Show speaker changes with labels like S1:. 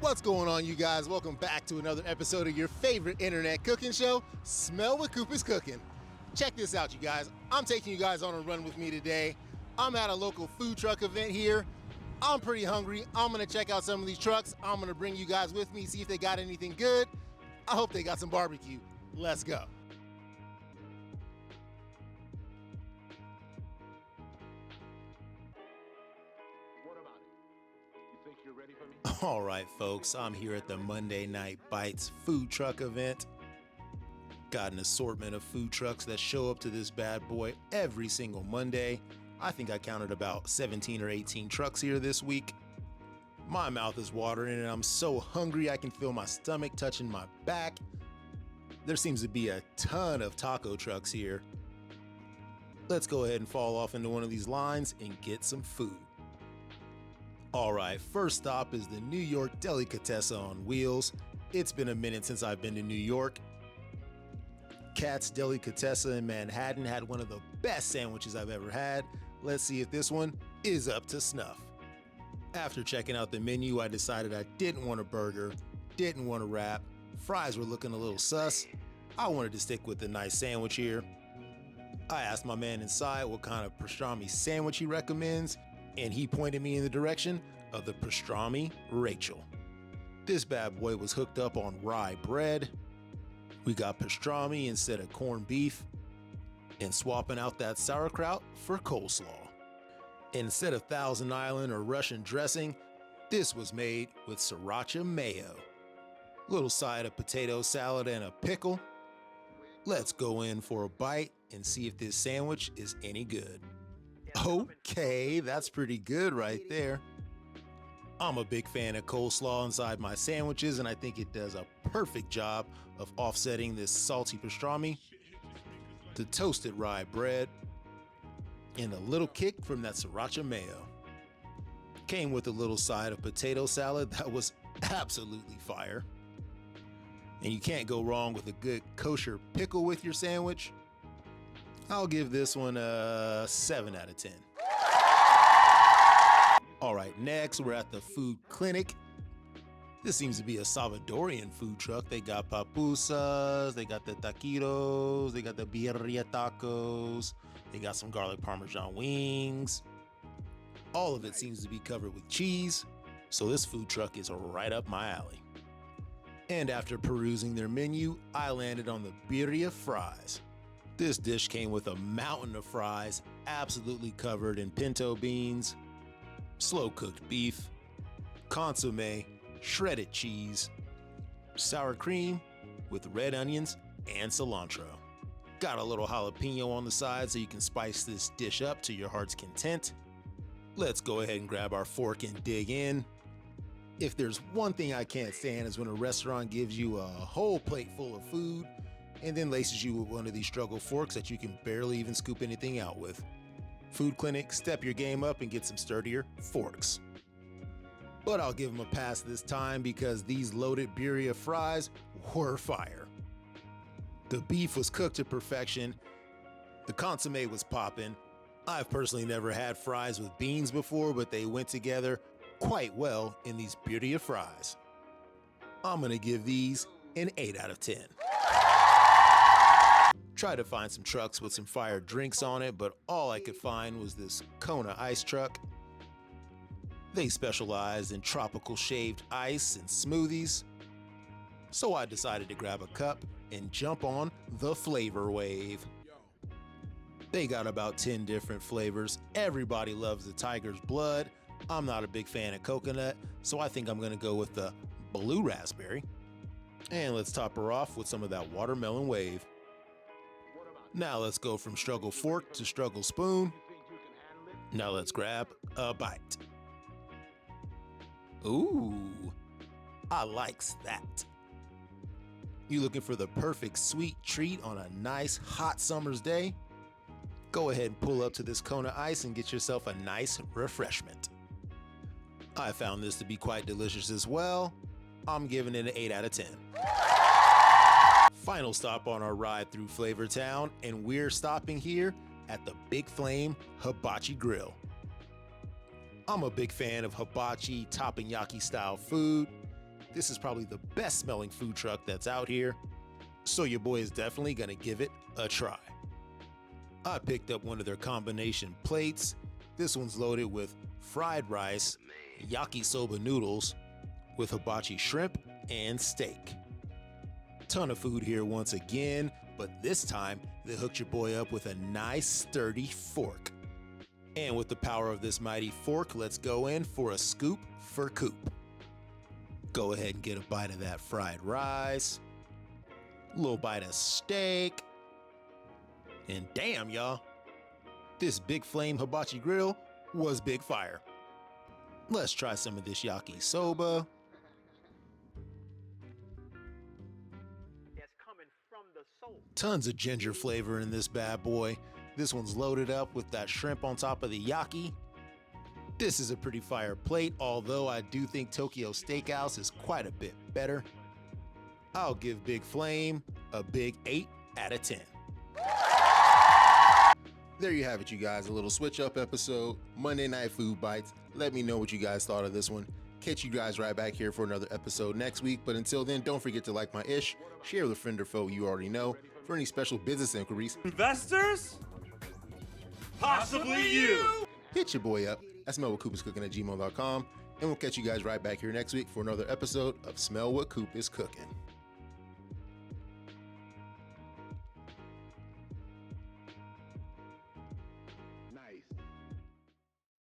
S1: What's going on, you guys? Welcome back to another episode of your favorite internet cooking show, Smell What Coop is Cooking. Check this out, you guys. I'm taking you guys on a run with me today. I'm at a local food truck event here. I'm pretty hungry. I'm gonna check out some of these trucks. I'm gonna bring you guys with me, see if they got anything good. I hope they got some barbecue. Let's go. All right, folks, I'm here at the Monday Night Bites food truck event. Got an assortment of food trucks that show up to this bad boy every single Monday. I think I counted about 17 or 18 trucks here this week. My mouth is watering and I'm so hungry I can feel my stomach touching my back. There seems to be a ton of taco trucks here. Let's go ahead and fall off into one of these lines and get some food. All right, first stop is the New York Delicatessen on wheels. It's been a minute since I've been to New York. Kat's Delicatessen in Manhattan had one of the best sandwiches I've ever had. Let's see if this one is up to snuff. After checking out the menu, I decided I didn't want a burger, didn't want a wrap. Fries were looking a little sus. I wanted to stick with a nice sandwich here. I asked my man inside what kind of pastrami sandwich he recommends, and he pointed me in the direction of the Pastrami Rachel. This bad boy was hooked up on rye bread. We got pastrami instead of corned beef, and swapping out that sauerkraut for coleslaw. Instead of Thousand Island or Russian dressing, this was made with sriracha mayo. Little side of potato salad and a pickle. Let's go in for a bite and see if this sandwich is any good. Okay, that's pretty good right there. I'm a big fan of coleslaw inside my sandwiches, and I think it does a perfect job of offsetting this salty pastrami, the toasted rye bread, and a little kick from that sriracha mayo. Came with a little side of potato salad that was absolutely fire. And you can't go wrong with a good kosher pickle with your sandwich. I'll give this one a 7 out of 10. All right, next we're at the food clinic. This seems to be a Salvadorian food truck. They got pupusas, they got the taquitos, they got the birria tacos, they got some garlic parmesan wings. All of it seems to be covered with cheese, so this food truck is right up my alley. And after perusing their menu, I landed on the birria fries. This dish came with a mountain of fries, absolutely covered in pinto beans, slow-cooked beef, consommé, shredded cheese, sour cream with red onions and cilantro. Got a little jalapeno on the side so you can spice this dish up to your heart's content. Let's go ahead and grab our fork and dig in. If there's one thing I can't stand is when a restaurant gives you a whole plate full of food and then laces you with one of these struggle forks that you can barely even scoop anything out with. Food Clinic, step your game up and get some sturdier forks. But I'll give them a pass this time because these loaded birria fries were fire. The beef was cooked to perfection. The consommé was popping. I've personally never had fries with beans before, but they went together quite well in these birria fries. I'm gonna give these an 8 out of 10. Tried to find some trucks with some fire drinks on it, but all I could find was this Kona Ice truck. They specialized in tropical shaved ice and smoothies. So I decided to grab a cup and jump on the flavor wave. They got about 10 different flavors. Everybody loves the tiger's blood. I'm not a big fan of coconut, so I think I'm gonna go with the blue raspberry. And let's top her off with some of that watermelon wave. Now let's go from struggle fork to struggle spoon. Now let's grab a bite. Ooh, I likes that. You looking for the perfect sweet treat on a nice hot summer's day? Go ahead and pull up to this Kona Ice and get yourself a nice refreshment. I found this to be quite delicious as well. I'm giving it an 8 out of 10. Final stop on our ride through Flavor Town, and we're stopping here at the Big Flame Habachi Grill. I'm a big fan of hibachi teppanyaki style food. this is probably the best smelling food truck that's out here, so your boy is definitely gonna give it a try. I picked up one of their combination plates. This one's loaded with fried rice, yakisoba noodles, with hibachi shrimp and steak. Ton of food here once again, but this time they hooked your boy up with a nice sturdy fork. And with the power of this mighty fork, let's go in for a scoop for Coop. Go ahead and get a bite of that fried rice, a little bite of steak, and damn y'all, this big Flame Habachi grill was big fire. Let's try some of this yakisoba. Tons of ginger flavor in this bad boy. This one's loaded up with that shrimp on top of the yaki. This is a pretty fire plate, although I do think Tokyo Steakhouse is quite a bit better. I'll give Big Flame a big 8 out of 10. There you have it, you guys. A little switch up episode, Monday Night Food Bites. Let me know what you guys thought of this one. Catch you guys right back here for another episode next week. But until then, don't forget to like my ish, share with a friend or foe you already know. For any special business inquiries,
S2: investors, possibly you,
S1: hit your boy up at smellwhatcoopiscooking@gmail.com. And we'll catch you guys right back here next week for another episode of Smell What Coop is Cooking.